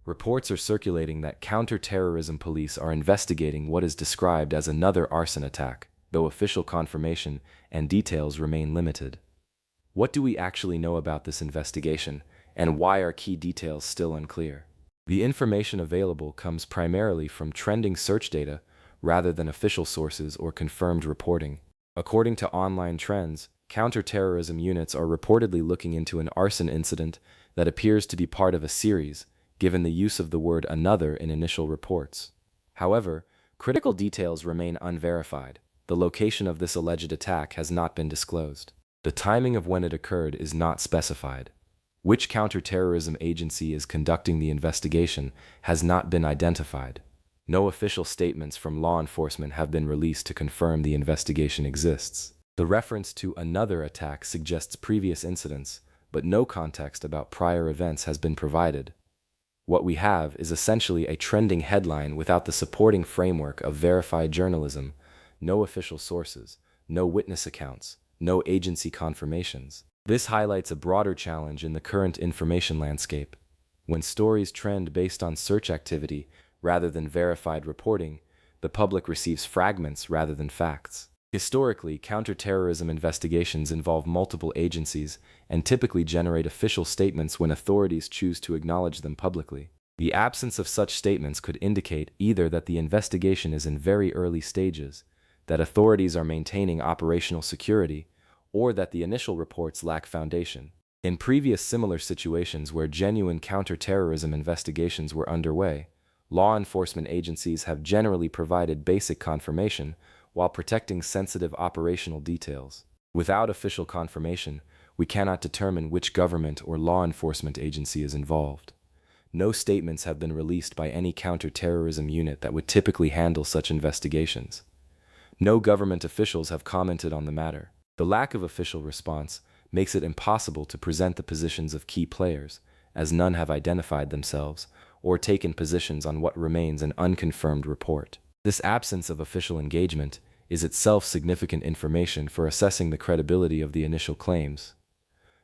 Reports are circulating that counter-terrorism police are investigating what is described as another arson attack, though official confirmation and details remain limited. What do we actually know about this investigation, and why are key details still unclear? The information available comes primarily from trending search data rather than official sources or confirmed reporting. According to online trends, counter-terrorism units are reportedly looking into an arson incident that appears to be part of a series, given the use of the word another in initial reports. However, critical details remain unverified. The location of this alleged attack has not been disclosed. The timing of when it occurred is not specified. Which counterterrorism agency is conducting the investigation has not been identified. No official statements from law enforcement have been released to confirm the investigation exists. The reference to another attack suggests previous incidents, but no context about prior events has been provided. What we have is essentially a trending headline without the supporting framework of verified journalism, no official sources, no witness accounts, no agency confirmations. This highlights a broader challenge in the current information landscape. When stories trend based on search activity rather than verified reporting, the public receives fragments rather than facts. Historically, counterterrorism investigations involve multiple agencies and typically generate official statements when authorities choose to acknowledge them publicly. The absence of such statements could indicate either that the investigation is in very early stages, that authorities are maintaining operational security, or that the initial reports lack foundation. In previous similar situations where genuine counterterrorism investigations were underway, law enforcement agencies have generally provided basic confirmation while protecting sensitive operational details. Without official confirmation, we cannot determine which government or law enforcement agency is involved. No statements have been released by any counterterrorism unit that would typically handle such investigations. No government officials have commented on the matter. The lack of official response makes it impossible to present the positions of key players, as none have identified themselves or taken positions on what remains an unconfirmed report. This absence of official engagement is itself significant information for assessing the credibility of the initial claims.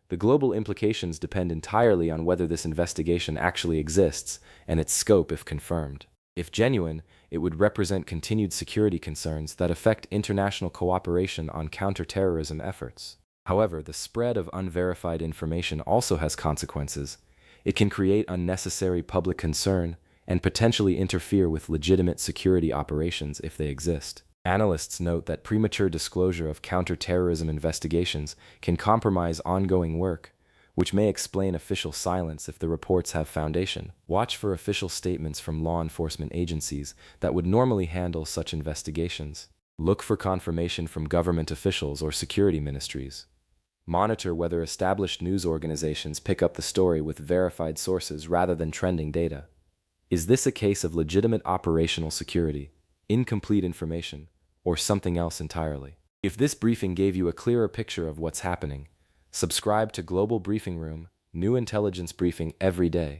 The global implications depend entirely on whether this investigation actually exists and its scope if confirmed. If genuine, it would represent continued security concerns that affect international cooperation on counterterrorism efforts. However, the spread of unverified information also has consequences. It can create unnecessary public concern and potentially interfere with legitimate security operations if they exist. Analysts note that premature disclosure of counterterrorism investigations can compromise ongoing work, which may explain official silence if the reports have foundation. Watch for official statements from law enforcement agencies that would normally handle such investigations. Look for confirmation from government officials or security ministries. Monitor whether established news organizations pick up the story with verified sources rather than trending data. Is this a case of legitimate operational security, incomplete information, or something else entirely? If this briefing gave you a clearer picture of what's happening, subscribe to Global Briefing Room, new intelligence briefing every day.